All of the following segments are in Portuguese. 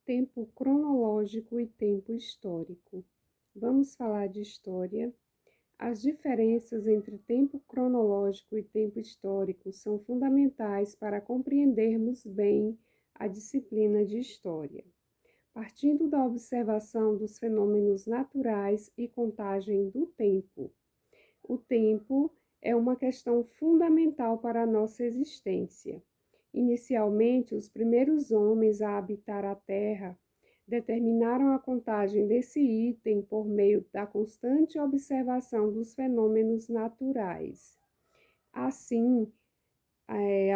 Tempo cronológico e tempo histórico. Vamos falar de história. As diferenças entre tempo cronológico e tempo histórico são fundamentais para compreendermos bem a disciplina de história. Partindo da observação dos fenômenos naturais e contagem do tempo. O tempo é uma questão fundamental para a nossa existência. Inicialmente, os primeiros homens a habitar a Terra determinaram a contagem desse item por meio da constante observação dos fenômenos naturais. Assim,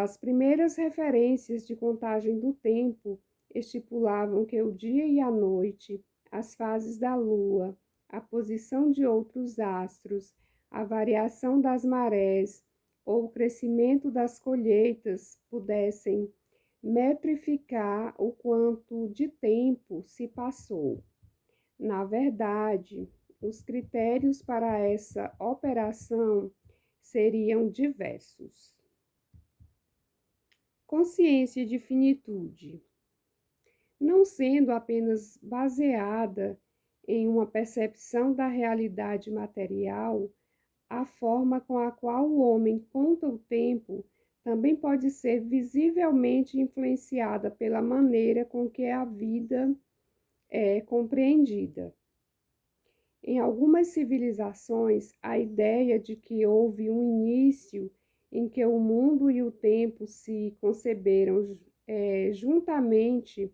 as primeiras referências de contagem do tempo estipulavam que o dia e a noite, as fases da Lua, a posição de outros astros, a variação das marés ou o crescimento das colheitas pudessem metrificar o quanto de tempo se passou. Na verdade, os critérios para essa operação seriam diversos. Consciência de finitude. Não sendo apenas baseada em uma percepção da realidade material, a forma com a qual o homem conta o tempo também pode ser visivelmente influenciada pela maneira com que a vida é compreendida. Em algumas civilizações, a ideia de que houve um início em que o mundo e o tempo se conceberam juntamente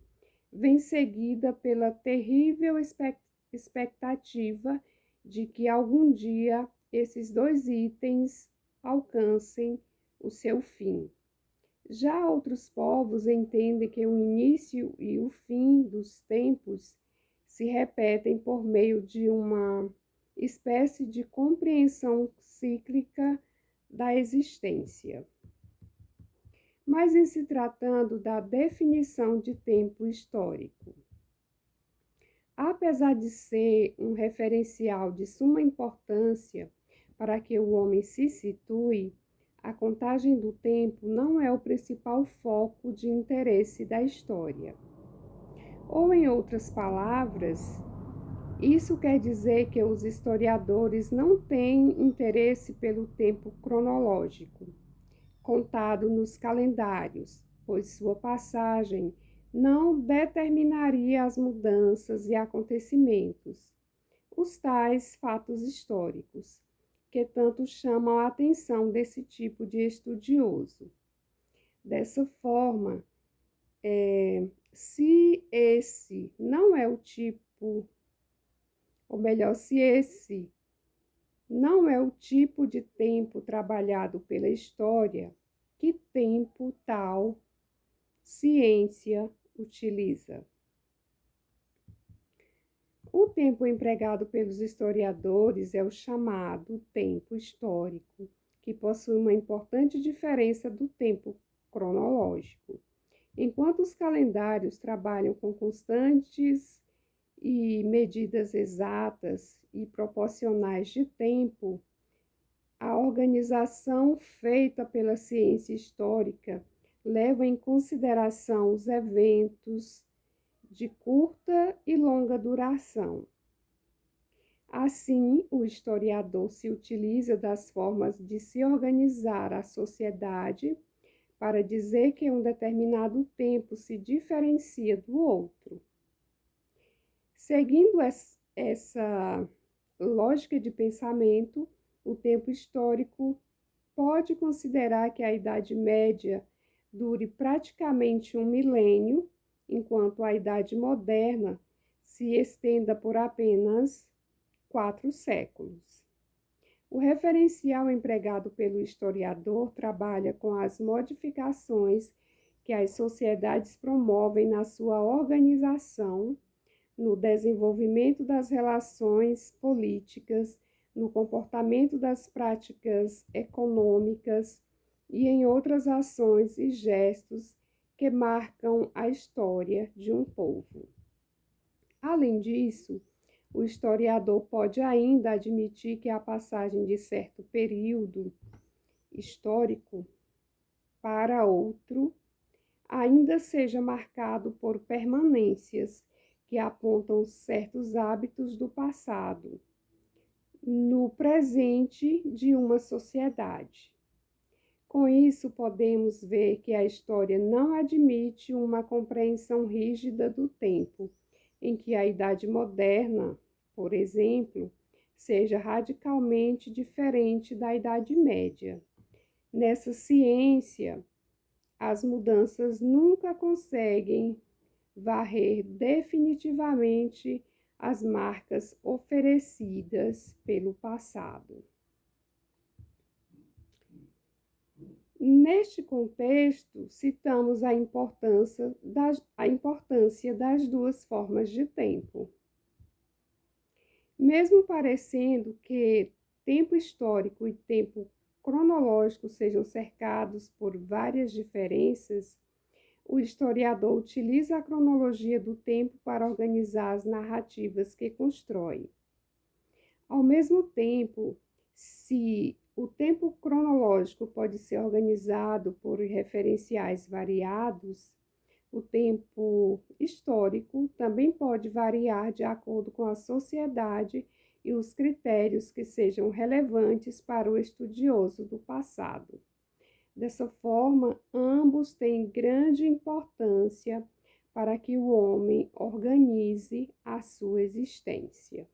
vem seguida pela terrível expectativa de que algum dia esses dois itens alcancem o seu fim. Já outros povos entendem que o início e o fim dos tempos se repetem por meio de uma espécie de compreensão cíclica da existência. Mas em se tratando da definição de tempo histórico, apesar de ser um referencial de suma importância para que o homem se situe, a contagem do tempo não é o principal foco de interesse da história. Ou, em outras palavras, isso quer dizer que os historiadores não têm interesse pelo tempo cronológico, contado nos calendários, pois sua passagem não determinaria as mudanças e acontecimentos, os tais fatos históricos, que tanto chamam a atenção desse tipo de estudioso. Dessa forma, se esse não é o tipo, ou melhor, se esse não é o tipo de tempo trabalhado pela história, que tempo tal ciência utiliza? O tempo empregado pelos historiadores é o chamado tempo histórico, que possui uma importante diferença do tempo cronológico. Enquanto os calendários trabalham com constantes e medidas exatas e proporcionais de tempo, a organização feita pela ciência histórica leva em consideração os eventos de curta e longa duração. Assim, o historiador se utiliza das formas de se organizar a sociedade para dizer que um determinado tempo se diferencia do outro. Seguindo essa lógica de pensamento, o tempo histórico pode considerar que a Idade Média dure praticamente um milênio, enquanto a Idade Moderna se estenda por apenas 4 séculos. O referencial empregado pelo historiador trabalha com as modificações que as sociedades promovem na sua organização, no desenvolvimento das relações políticas, no comportamento das práticas econômicas e em outras ações e gestos que marcam a história de um povo. Além disso, o historiador pode ainda admitir que a passagem de certo período histórico para outro ainda seja marcado por permanências que apontam certos hábitos do passado no presente de uma sociedade. Com isso, podemos ver que a história não admite uma compreensão rígida do tempo, em que a Idade Moderna, por exemplo, seja radicalmente diferente da Idade Média. Nessa ciência, as mudanças nunca conseguem varrer definitivamente as marcas oferecidas pelo passado. Neste contexto, citamos a importância das duas formas de tempo. Mesmo parecendo que tempo histórico e tempo cronológico sejam cercados por várias diferenças, o historiador utiliza a cronologia do tempo para organizar as narrativas que constrói. Ao mesmo tempo, se o tempo cronológico pode ser organizado por referenciais variados, o tempo histórico também pode variar de acordo com a sociedade e os critérios que sejam relevantes para o estudioso do passado. Dessa forma, ambos têm grande importância para que o homem organize a sua existência.